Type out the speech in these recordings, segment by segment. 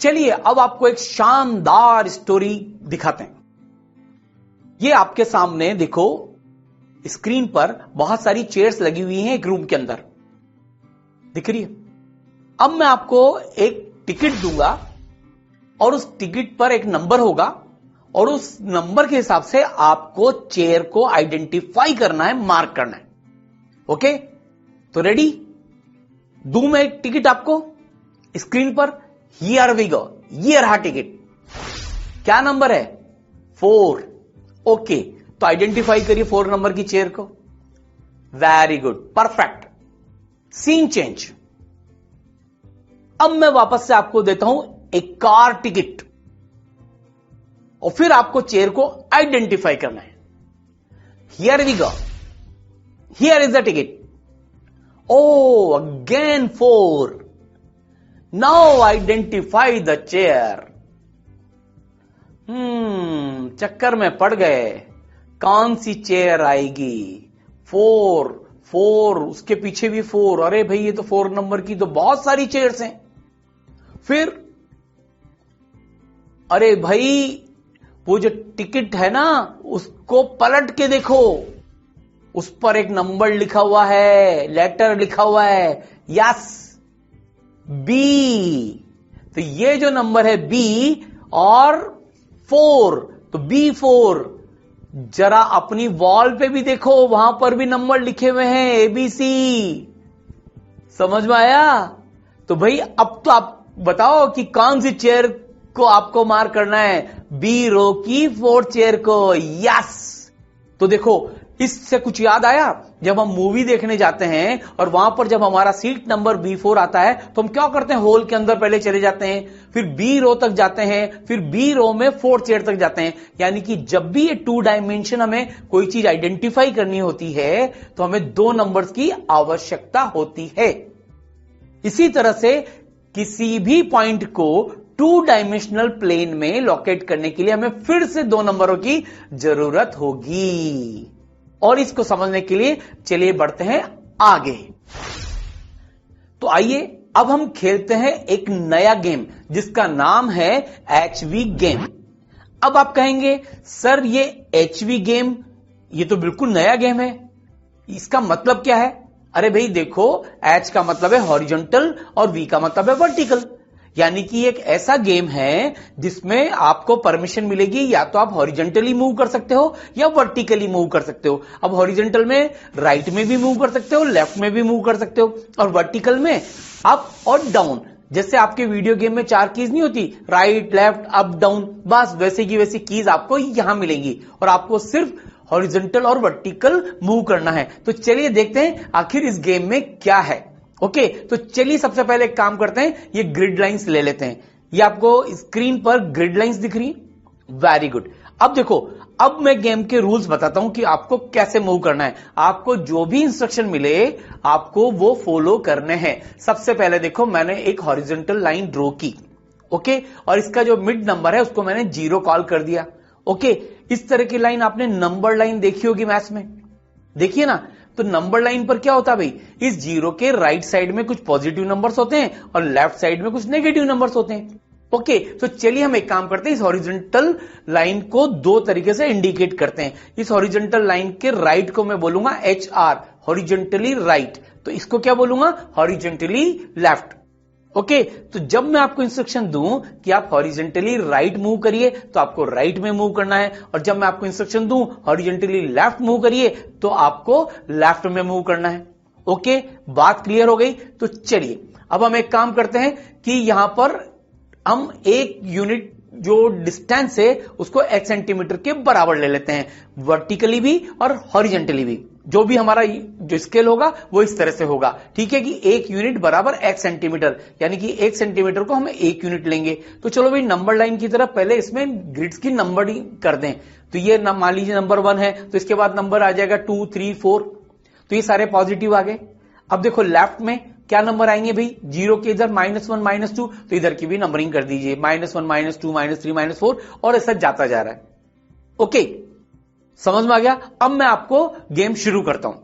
चलिए अब आपको एक शानदार स्टोरी दिखाते हैं। ये आपके सामने देखो, स्क्रीन पर बहुत सारी चेयर्स लगी हुई हैं एक रूम के अंदर, दिख रही है। अब मैं आपको एक टिकट दूंगा और उस टिकट पर एक नंबर होगा और उस नंबर के हिसाब से आपको चेयर को आइडेंटिफाई करना है, मार्क करना है। ओके, तो रेडी? दूं मैं एक टिकट आपको स्क्रीन पर? हियर वी गो, ये रहा टिकट। क्या नंबर है? 4। ओके, तो आइडेंटिफाई करिए 4 नंबर की चेयर को। Very good, perfect. Scene change. अब मैं वापस से आपको देता हूं एक कार टिकट और फिर आपको चेयर को आइडेंटिफाई करना है। Here we go, here is the ticket. Oh again 4। Now identify the chair. चक्कर में पड़ गए, कौन सी चेयर आएगी? 4, उसके पीछे भी 4। अरे भाई ये तो 4 नंबर की तो बहुत सारी चेयर्स हैं। फिर अरे भाई वो जो टिकट है ना, उसको पलट के देखो, उस पर एक नंबर लिखा हुआ है, लेटर लिखा हुआ है, यस, बी। तो ये जो नंबर है बी और 4, तो B4। जरा अपनी वॉल पे भी देखो, वहां पर भी नंबर लिखे हुए हैं, ABC। समझ में आया? तो भाई अब तो आप बताओ कि कौन सी चेयर को आपको मार्क करना है? बी रो की 4 चेयर को, यस। तो देखो, इससे कुछ याद आया? जब हम मूवी देखने जाते हैं और वहां पर जब हमारा सीट नंबर B4 आता है तो हम क्या करते हैं? हॉल के अंदर पहले चले जाते हैं, फिर बी रो तक जाते हैं, फिर बी रो में 4 चेयर तक जाते हैं। यानी कि जब भी ये 2 डायमेंशन हमें कोई चीज आइडेंटिफाई करनी होती है तो हमें 2 नंबर्स की आवश्यकता होती है। इसी तरह से किसी भी पॉइंट को 2 डायमेंशनल प्लेन में लोकेट करने के लिए हमें फिर से 2 नंबरों की जरूरत होगी। और इसको समझने के लिए चलिए बढ़ते हैं आगे। तो आइए अब हम खेलते हैं एक नया गेम जिसका नाम है HV गेम। अब आप कहेंगे सर ये HV गेम, ये तो बिल्कुल नया गेम है, इसका मतलब क्या है? अरे भाई देखो, H का मतलब है हॉरिजॉन्टल और V का मतलब है वर्टिकल। यानी कि एक ऐसा गेम है जिसमें आपको परमिशन मिलेगी, या तो आप हॉरिजॉन्टली मूव कर सकते हो या वर्टिकली मूव कर सकते हो। अब हॉरिजॉन्टल में राइट में भी मूव कर सकते हो, लेफ्ट में भी मूव कर सकते हो, और वर्टिकल में अप और डाउन। जैसे आपके वीडियो गेम में 4 कीज नहीं होती, राइट, लेफ्ट, अप, डाउन, बस वैसे की वैसी कीज आपको यहां मिलेंगी और आपको सिर्फ हॉरिजॉन्टल और वर्टिकल मूव करना है। तो चलिए देखते हैं आखिर इस गेम में क्या है। ओके, तो चलिए सबसे पहले एक काम करते हैं, ये ग्रिड लाइंस ले लेते हैं। ये आपको स्क्रीन पर ग्रिड लाइंस दिख रही है? Very good. अब देखो, अब मैं गेम के रूल्स बताता हूं कि आपको कैसे मूव करना है। आपको जो भी इंस्ट्रक्शन मिले आपको वो फॉलो करने हैं। सबसे पहले देखो, मैंने एक हॉरिजॉन्टल लाइन ड्रॉ की, ओके, और इसका जो मिड नंबर है उसको मैंने 0 कॉल कर दिया। ओके, इस तरह की लाइन आपने नंबर लाइन देखी होगी मैथ्स में, देखिए ना। तो नंबर लाइन पर क्या होता है भाई, इस 0 के राइट साइड में कुछ पॉजिटिव नंबर्स होते हैं और लेफ्ट साइड में कुछ नेगेटिव नंबर्स होते हैं। ओके, तो चलिए हम एक काम करते हैं, इस हॉरिजॉन्टल लाइन को 2 तरीके से इंडिकेट करते हैं। इस हॉरिजॉन्टल लाइन के राइट को मैं बोलूंगा HR, हॉरिजॉन्टली राइट। तो इसको क्या बोलूंगा? Horizontally left. ओके, तो जब मैं आपको इंस्ट्रक्शन दूं कि आप हॉरिजॉन्टली राइट मूव करिए तो आपको राइट में मूव करना है, और जब मैं आपको इंस्ट्रक्शन दूं हॉरिजॉन्टली लेफ्ट मूव करिए तो आपको लेफ्ट में मूव करना है। ओके, बात क्लियर हो गई? तो चलिए अब हम एक काम करते हैं कि यहां पर हम एक यूनिट जो डिस्टेंस है उसको x सेंटीमीटर के बराबर ले लेते हैं, वर्टिकली भी और हॉरिजॉन्टली भी। जो भी हमारा जो स्केल होगा वो इस तरह से होगा, ठीक है, कि 1 यूनिट बराबर x सेंटीमीटर, यानी कि 1 सेंटीमीटर को हम 1 यूनिट लेंगे। तो चलो भाई नंबर लाइन की तरफ पहले इसमें ग्रिड्स की नंबरिंग कर दें। तो ये मान लीजिए नंबर 1 है, तो इसके बाद नंबर आ जाएगा 2, 3, 4। तो ये सारे पॉजिटिव आ गए। अब देखो लेफ्ट में क्या नंबर आएंगे भाई, 0 के इधर -1, -2, तो इधर की भी नंबरिंग कर दीजिए, -1, -2, -3, -4, और ऐसा जाता जा रहा है। ओके, समझ में आ गया? अब मैं आपको गेम शुरू करता हूं।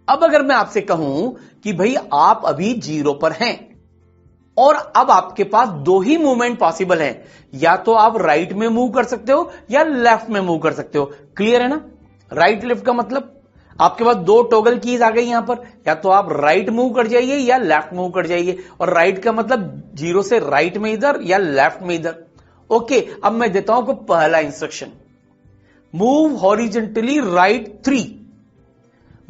अब अगर मैं आपसे कहूं कि भाई आप अभी 0 पर हैं, और अब आपके पास दो ही मूवमेंट पॉसिबल है, या तो आप राइट में मूव कर सकते हो या लेफ्ट में मूव कर सकते हो। क्लियर है ना? राइट लेफ्ट का मतलब आपके पास दो टॉगल कीज आ गई यहां पर, या तो आप राइट मूव कर जाइए या लेफ्ट मूव कर जाइए। और राइट का मतलब 0 से राइट में इधर या लेफ्ट में इधर। ओके, अब मैं देता हूं आपको पहला instruction, move horizontally right 3।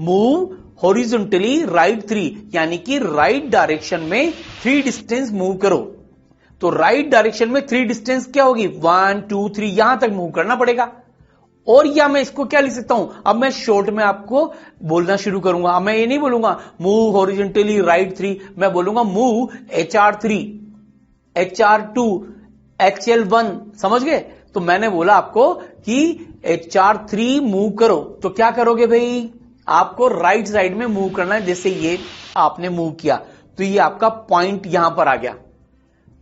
Move horizontally right 3 यानी कि राइट डायरेक्शन में 3 डिस्टेंस मूव करो। तो राइट डायरेक्शन में 3 डिस्टेंस क्या होगी? 1 2 3, यहां तक मूव करना पड़ेगा। और या मैं इसको क्या लिख सकता हूं? अब मैं शॉर्ट में आपको बोलना शुरू करूंगा। अब मैं ये नहीं बोलूंगा मूव हॉरिजेंटली राइट 3, मैं बोलूंगा मूव HR3, HR2, HL1। समझ गए? तो मैंने बोला आपको कि HR3 मूव करो, तो क्या करोगे भाई? आपको राइट साइड में मूव करना है। जैसे ये आपने मूव किया तो ये आपका पॉइंट यहां पर आ गया।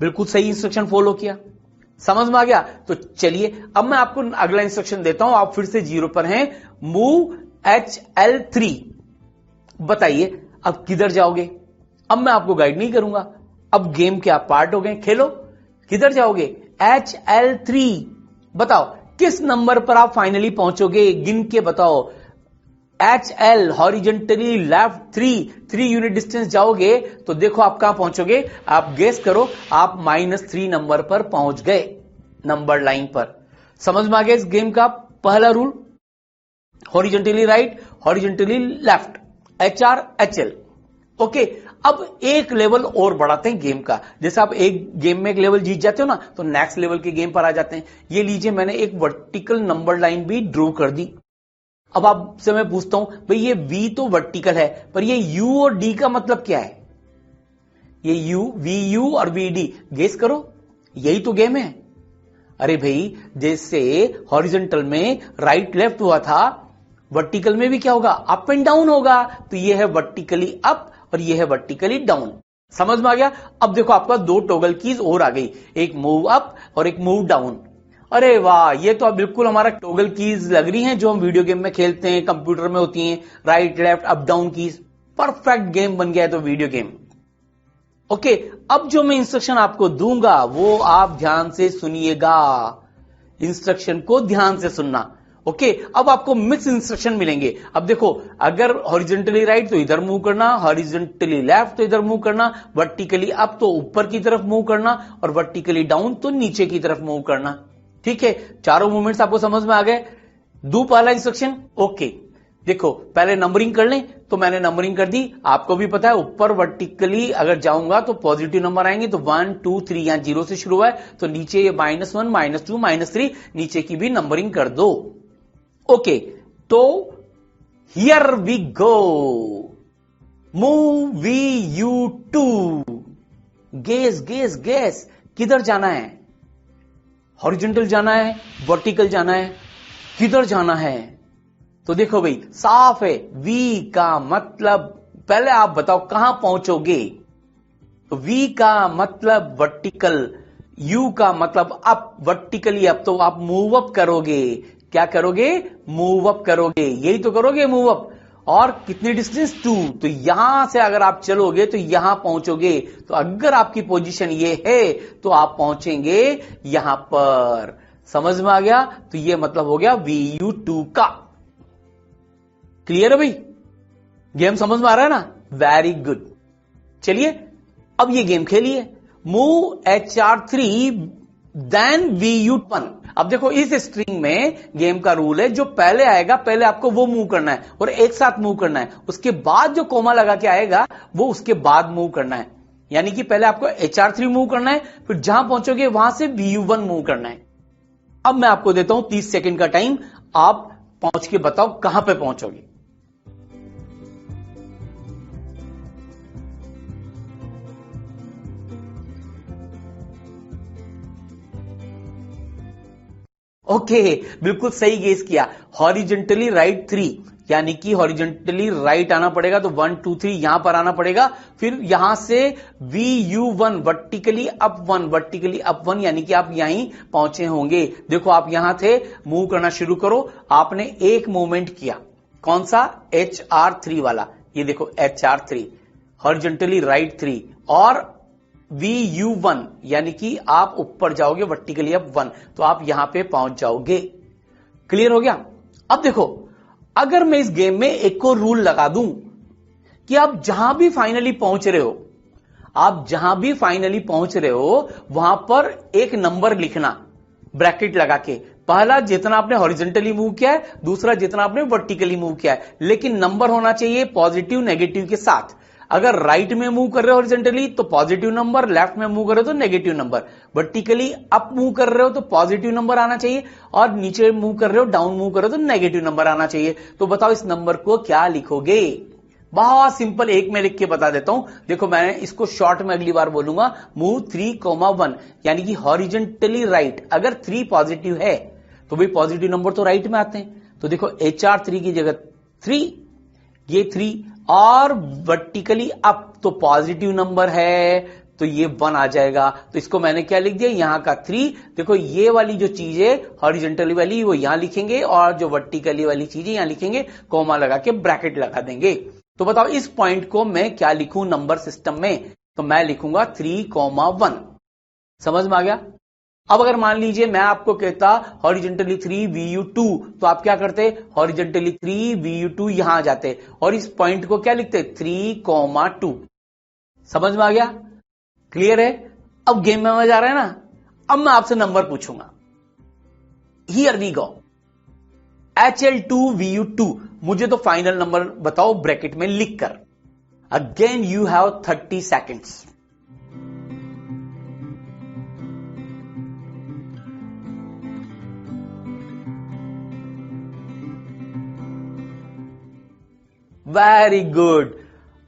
बिल्कुल सही इंस्ट्रक्शन फॉलो किया, समझ में आ गया? तो चलिए अब मैं आपको अगला इंस्ट्रक्शन देता हूं। आप फिर से 0 पर हैं, मूव HL3। बताइए अब किधर जाओगे? अब मैं आपको गाइड नहीं करूंगा, अब गेम के आप पार्ट हो गए, खेलो। किधर जाओगे? HL3। बताओ किस नंबर पर आप फाइनली पहुंचोगे? गिन के बताओ। HL horizontally left 3 unit distance जाओगे तो देखो आप कहां पहुंचोगे। आप गेस करो, आप -3 नंबर पर पहुंच गए, नंबर लाइन पर। समझ में आ गया इस गेम का पहला rule? Horizontally right, horizontally left, HR HL। Okay, अब एक लेवल और बढ़ाते हैं गेम का। जैसे आप एक गेम में एक लेवल जीत जाते हो ना, तो नेक्स्ट लेवल के गेम पर आ जाते हैं। ये लीजिए, मैंने एक वर्टिकल नंबर लाइन भी ड्रॉ कर दी। अब आपसे मैं पूछता हूं भाई, ये V तो वर्टिकल है, पर ये U और D का मतलब क्या है? ये VU और VD, गेस करो, यही तो गेम है। अरे भाई, जैसे हॉरिजॉन्टल में राइट लेफ्ट हुआ था, वर्टिकल में भी क्या होगा? अप एंड डाउन होगा। तो ये है वर्टिकली अप और ये है वर्टिकली डाउन। समझ में आ गया? अब देखो आपका दो टॉगल कीज और आ गई, एक मूव अप और एक मूव डाउन। अरे वाह, ये तो अब बिल्कुल हमारा टॉगल कीज लग रही हैं जो हम वीडियो गेम में खेलते हैं, कंप्यूटर में होती हैं, right left up down keys. Perfect game बन गया है तो वीडियो गेम। ओके, अब जो मैं इंस्ट्रक्शन आपको दूंगा वो आप ध्यान से सुनिएगा। इंस्ट्रक्शन को ध्यान से सुनना। ओके, अब आपको मिक्स इंस्ट्रक्शन मिलेंगे। अब देखो, अगर हॉरिजॉन्टली राइट तो इधर मूव करना, हॉरिजॉन्टली लेफ्ट तो इधर मूव करना, वर्टिकली अप तो ऊपर की तरफ मूव करना, और वर्टिकली डाउन तो नीचे की तरफ मूव करना। ठीक है, चारों मूवमेंट्स आपको समझ में आ गए? दो पहला इंस्ट्रक्शन। ओके, देखो पहले नंबरिंग कर लें, तो मैंने नंबरिंग कर दी। आपको भी पता है ऊपर वर्टिकली अगर जाऊंगा तो पॉजिटिव नंबर आएंगे, तो 1 2 3, यहां 0 से शुरू है, तो नीचे ये -1 -2 -3, नीचे की भी नंबरिंग कर दो। ओके, तो here we go, move VU2। Guess guess guess, किधर जाना है? हॉरिजॉन्टल जाना है, वर्टिकल जाना है, किधर जाना है? तो देखो भाई, साफ है, V का मतलब, पहले आप बताओ कहां पहुंचोगे? तो V का मतलब वर्टिकल, U का मतलब अप, वर्टिकली अप, तो आप मूव अप करोगे। क्या करोगे? मूव अप करोगे, यही तो करोगे, मूव अप। और कितनी डिस्टेंस? 2। तो यहां से अगर आप चलोगे तो यहां पहुंचोगे। तो अगर आपकी पोजीशन ये है तो आप पहुंचेंगे यहां पर। समझ में आ गया? तो ये मतलब हो गया VU2 का। क्लियर है भाई? गेम समझ में आ रहा है ना? Very good. चलिए अब ये गेम खेलिए, मूव HR3 देन VU1। अब देखो, इस स्ट्रिंग में गेम का रूल है, जो पहले आएगा पहले आपको वो मूव करना है और एक साथ मूव करना है। उसके बाद जो कोमा लगा के आएगा वो उसके बाद मूव करना है। यानी कि पहले आपको HR3 मूव करना है, फिर जहां पहुंचोगे वहां से VU1 मूव करना है। अब मैं आपको देता हूं 30 सेकंड का टाइम, आप पहुंच के बताओ कहां पे पहुंचोगे। ओके, बिल्कुल सही गेस किया। हॉरिजेंटली राइट 3, यानी कि हॉरिजेंटली राइट आना पड़ेगा, तो 1 2 3 यहां पर आना पड़ेगा। फिर यहां से VU1 vertically up 1, vertically up 1, यानी कि आप यहीं पहुंचे होंगे। देखो आप यहां थे, मूव करना शुरू करो। आपने एक मूवमेंट किया, कौन सा? HR3 वाला। ये देखो HR3, हॉरिजेंटली राइट 3, और VU1 यानी कि आप ऊपर जाओगे वर्टिकली अप 1, तो आप यहां पे पहुंच जाओगे। क्लियर हो गया? अब देखो, अगर मैं इस गेम में एक और रूल लगा दूं कि आप जहां भी फाइनली पहुंच रहे हो, वहां पर एक नंबर लिखना ब्रैकेट लगा के। पहला जितना आपने हॉरिजॉन्टली मूव किया है, दूसरा जितना आपने वर्टिकली मूव किया है, लेकिन नंबर होना चाहिए पॉजिटिव नेगेटिव के साथ। अगर राइट में मूव कर रहे हो हॉरिजॉन्टली तो पॉजिटिव नंबर, लेफ्ट में मूव कर रहे हो तो negative number, vertically up move कर रहे हो तो पॉजिटिव नंबर आना चाहिए, और नीचे मूव कर रहे हो, डाउन मूव कर रहे हो तो नेगेटिव नंबर आना चाहिए। तो बताओ इस नंबर को क्या लिखोगे? बहुत सिंपल, एक में लिख के बता देता हूं। देखो, मैंने इसको शॉर्ट में अगली बार बोलूंगा, मूव 3,1, यानी कि हॉरिजॉन्टली राइट। अगर 3 पॉजिटिव है तो भाई पॉजिटिव नंबर तो राइट में आते हैं, तो देखो HR3 की जगह 3, ये 3, और वर्टिकली अप तो पॉजिटिव नंबर है तो ये 1 आ जाएगा। तो इसको मैंने क्या लिख दिया, यहां का 3। देखो, ये वाली जो चीज है हॉरिजॉन्टली वाली वो यहां लिखेंगे, और जो वर्टिकली वाली चीज है यहां लिखेंगे, कोमा लगा के ब्रैकेट लगा देंगे। तो बताओ इस पॉइंट को मैं क्या लिखूं नंबर सिस्टम में? तो मैं लिखूंगा 3,1। समझ में आ गया? अब अगर मान लीजिए मैं आपको कहता हॉरिजॉन्टली 3 VU2, तो आप क्या करते? हॉरिजॉन्टली 3 VU2 यहां आ जाते, और इस पॉइंट को क्या लिखते? 3,2। समझ में आ गया? क्लियर है? अब गेम में मजा आ रहा है ना? अब मैं आपसे नंबर पूछूंगा। Here we go. HL2 VU2, मुझे तो फाइनल नंबर बताओ ब्रैकेट में लिखकर। Again you have 30 seconds. Very good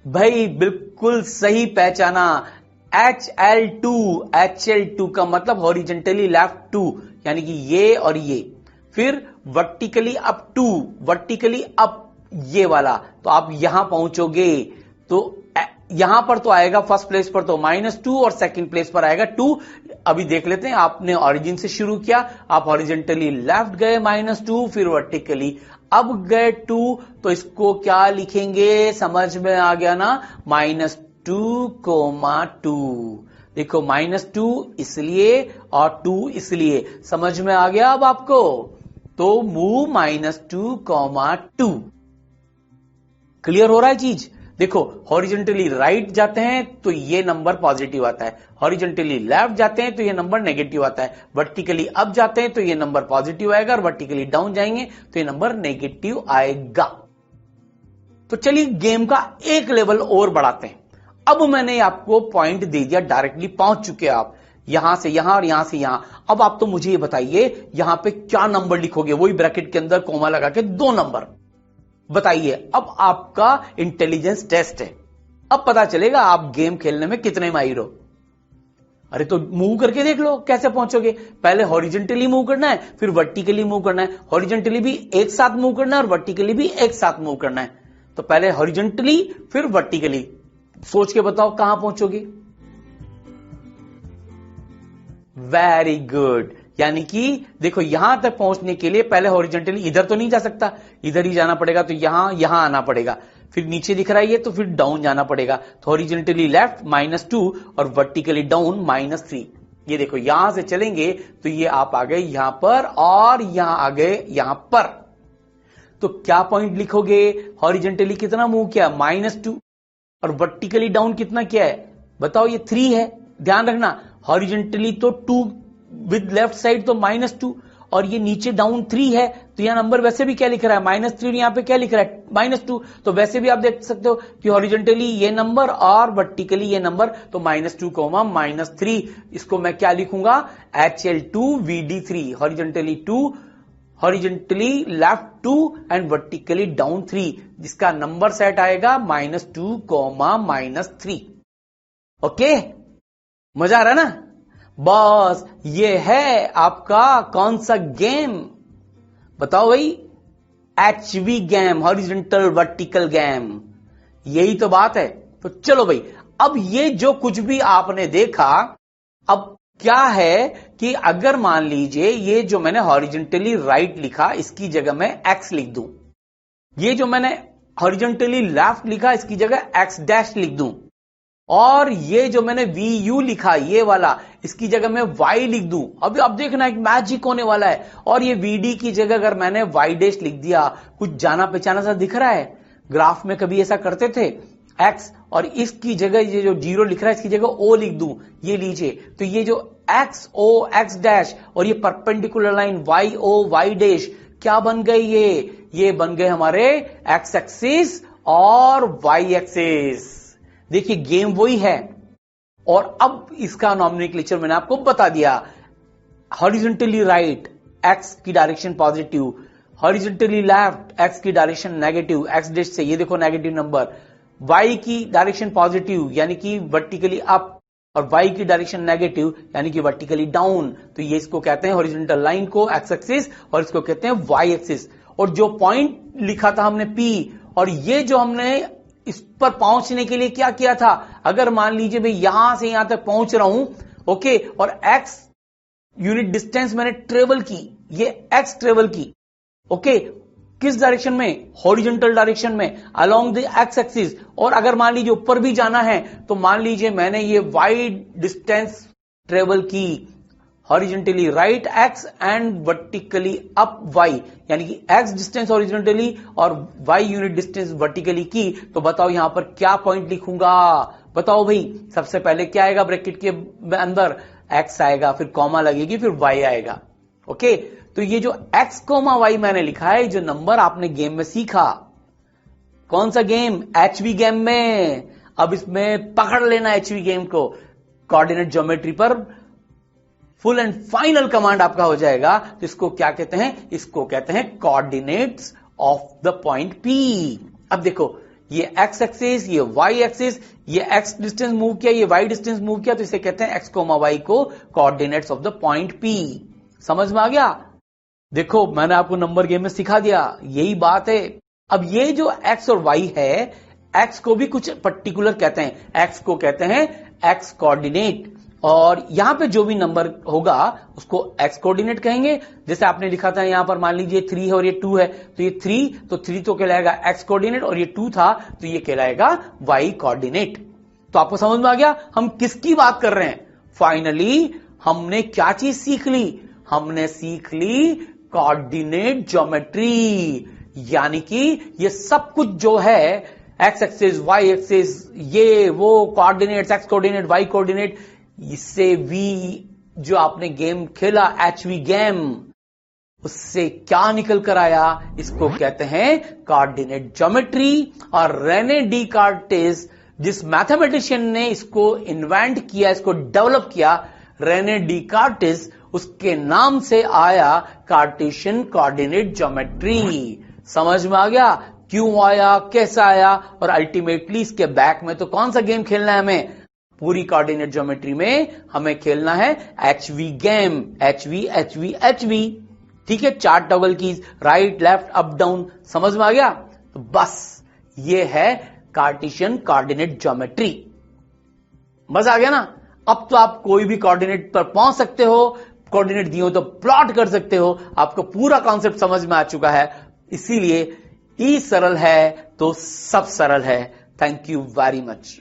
भाई, बिल्कुल सही पहचाना। HL2 का मतलब हॉरिजॉन्टली लेफ्ट 2, यानी कि ये और ये। फिर वर्टिकली अप 2, वर्टिकली अप ये वाला, तो आप यहां पहुंचोगे। तो यहां पर तो आएगा फर्स्ट प्लेस पर तो -2, और सेकंड प्लेस पर आएगा 2। अभी देख लेते हैं, आपने ऑरिजिन से शुरू किया, आप हॉरिजॉन्टली लेफ्ट गए -2, फिर वर्टिकली अब गए 2, तो इसको क्या लिखेंगे? समझ में आ गया ना? -2,2। देखो, -2 इसलिए और 2 इसलिए। समझ में आ गया अब आपको? तो मूव -2,2। क्लियर हो रहा है चीज? देखो, हॉरिजॉन्टली राइट जाते हैं तो ये नंबर पॉजिटिव आता है, हॉरिजॉन्टली लेफ्ट जाते हैं तो ये नंबर नेगेटिव आता है, वर्टिकली अप जाते हैं तो ये नंबर पॉजिटिव आएगा, और वर्टिकली डाउन जाएंगे तो ये नंबर नेगेटिव आएगा। तो चलिए गेम का एक लेवल और बढ़ाते हैं। अब मैंने आपको पॉइंट दे दिया, डायरेक्टली पहुंच चुके आप यहां से यहां और यहां से यहां। अब आप तो मुझे ये बताइए, यहां पे क्या नंबर लिखोगे? वही ब्रैकेट के अंदर कोमा लगा के 2 नंबर बताइए। अब आपका इंटेलिजेंस टेस्ट है, अब पता चलेगा आप गेम खेलने में कितने माहिर हो। अरे तो मूव करके देख लो कैसे पहुंचोगे। पहले हॉरिजॉन्टली मूव करना है, फिर वर्टिकली मूव करना है, हॉरिजॉन्टली भी एक साथ मूव करना है और वर्टिकली भी एक साथ मूव करना है। तो पहले हॉरिजॉन्टली फिर वर्टिकली, सोच के बताओ कहां पहुंचोगे? वेरी गुड, यानी कि देखो, यहां तक पहुंचने के लिए पहले हॉरिजॉन्टली इधर तो नहीं जा सकता, इधर ही जाना पड़ेगा, तो यहां आना पड़ेगा। फिर नीचे दिख रहा है ये, तो फिर डाउन जाना पड़ेगा। तो हॉरिजॉन्टली लेफ्ट -2 और वर्टिकली डाउन -3। ये देखो, यहां से चलेंगे तो ये आप आ गए यहां पर, और यहां आ गए यहां पर। तो क्या पॉइंट लिखोगे? हॉरिजॉन्टली कितना मूव किया? -2, और वर्टिकली डाउन कितना किया है? बताओ, ये 3 है। ध्यान रखना, हॉरिजॉन्टली तो 2 विद लेफ्ट साइड तो -2, और ये नीचे डाउन 3 है, तो यहां नंबर वैसे भी क्या लिख रहा है? -3, यहां पे क्या लिख रहा है? -2। तो वैसे भी आप देख सकते हो कि हॉरिजॉन्टली ये नंबर और वर्टिकली ये नंबर, तो -2, -3। इसको मैं क्या लिखूंगा? HL2 VD3, horizontally 2, horizontally left 2 and vertically down 3, जिसका नंबर सेट आएगा -2, -3। ओके, मजा आ रहा है ना? बस ये है आपका कौन सा गेम? बताओ भाई। HV game, horizontal vertical game. यही तो बात है। तो चलो भाई, अब ये जो कुछ भी आपने देखा, अब क्या है कि अगर मान लीजिए ये जो मैंने हॉरिजॉन्टली राइट लिखा, इसकी जगह मैं X लिख दूं, ये जो मैंने हॉरिजॉन्टली लेफ्ट लिखा, इसकी जगह X डैश लिख दूं, और ये जो मैंने VU लिखा ये वाला, इसकी जगह मैं Y लिख दूं, अभी अब देखना एक मैजिक होने वाला है। और ये VD की जगह अगर मैंने Y डैश लिख दिया, कुछ जाना पहचाना सा दिख रहा है? ग्राफ में कभी ऐसा करते थे? X और इसकी जगह ये जो 0 लिख रहा है इसकी जगह O लिख दूं, ये लीजिए। तो ये जो XO X डैश और ये perpendicular line YO Y dash क्या बन गई? ये बन गए हमारे X एक्सिस और Y एक्सिस। देखिए गेम वही है। और अब इसका नॉमेनक्लेचर मैंने आपको बता दिया। हॉरिजॉन्टली राइट एक्स की direction positive, horizontally left x की डायरेक्शन नेगेटिव, एक्स डैश से ये देखो नेगेटिव नंबर, वाई की डायरेक्शन पॉजिटिव यानी कि वर्टिकली अप और वाई की डायरेक्शन नेगेटिव यानी कि वर्टिकली डाउन। तो ये इसको कहते हैं हॉरिजॉन्टल लाइन को एक्स एक्सिस और इसको कहते हैं वाई एक्सिस। और जो पॉइंट लिखा था हमने पी, और ये जो हमने इस पर पहुंचने के लिए क्या किया था, अगर मान लीजिए भाई यहां से यहां तक पहुंच रहा हूं, ओके, और एक्स यूनिट डिस्टेंस मैंने ट्रेवल की, ये एक्स ट्रेवल की, ओके, किस डायरेक्शन में? हॉरिजॉन्टल डायरेक्शन में अलोंग द एक्स एक्सिस। और अगर मान लीजिए ऊपर भी जाना है तो मान लीजिए मैंने ये वाई डिस्टेंस ट्रेवल की, horizontally right x and vertically up why, यानी कि एक्स डिस्टेंस हॉरिजॉन्टली और वाई यूनिट डिस्टेंस वर्टिकली की। तो बताओ यहां पर क्या पॉइंट लिखूंगा? बताओ भाई। सबसे पहले क्या आएगा ब्रैकेट के अंदर? एक्स आएगा, फिर कॉमा लगेगी, फिर वाई आएगा। ओके, तो ये जो एक्स कॉमा वाई मैंने लिखा है, जो नंबर आपने गेम में सीखा, कौन सा गेम? HV गेम में। अब इसमें पकड़ लेना HV गेम को। कोऑर्डिनेट ज्योमेट्री पर फुल एंड फाइनल कमांड आपका हो जाएगा। तो इसको क्या कहते हैं? इसको कहते हैं coordinates of the point P। अब देखो ये एक्स एक्सिस, ये वाई एक्सिस, ये एक्स डिस्टेंस मूव किया, ये वाई डिस्टेंस मूव किया, तो इसे कहते हैं एक्स कोमा वाई को coordinates of the point P। समझ में आ गया? देखो मैंने आपको नंबर गेम में सिखा दिया, यही बात है। अब ये जो एक्स और वाई है, एक्स को भी कुछ पर्टिकुलर कहते हैं। एक्स को कहते हैं एक्स कोऑर्डिनेट, और यहां पे जो भी नंबर होगा उसको एक्स कोऑर्डिनेट कहेंगे। जैसे आपने लिखा था यहां पर, मान लीजिए 3 है और ये 2 है, तो ये 3 तो कहलाएगा एक्स कोऑर्डिनेट, और ये 2 था तो ये कहलाएगा वाई कोऑर्डिनेट। तो आपको समझ में आ गया हम किसकी बात कर रहे हैं? फाइनली हमने क्या चीज सीख ली? हमने सीख ली कोऑर्डिनेट ज्योमेट्री, यानी कि ये सब कुछ जो है एक्स एक्सिस, वाई एक्सिस, ये वो coordinates, X coordinate, Y coordinate, इससे वी जो आपने गेम खेला HV गेम, उससे क्या निकल कर आया? इसको कहते हैं कोऑर्डिनेट ज्योमेट्री। और रेने डिकार्टेस, जिस मैथमेटिशियन ने इसको इन्वेंट किया, इसको डेवलप किया, रेने डिकार्टेस, उसके नाम से आया कार्टेशियन कोऑर्डिनेट ज्योमेट्री। समझ में आ गया क्यों आया, कैसा आया? और अल्टीमेटली इसके बैक में तो कौन सा गेम खेलना है हमें? पूरी कोऑर्डिनेट ज्योमेट्री में हमें खेलना है HV गेम। HV। ठीक है, 4 toggle keys, right left up down. समझ में आ गया? तो बस ये है कार्टेशियन कोऑर्डिनेट ज्योमेट्री। मजा आ गया ना? अब तो आप कोई भी कोऑर्डिनेट पर पहुंच सकते हो, कोऑर्डिनेट दिए हो तो प्लॉट कर सकते हो। आपको पूरा कॉन्सेप्ट समझ में आ चुका है। इसीलिए ई सरल है तो सब सरल है। Thank you very much.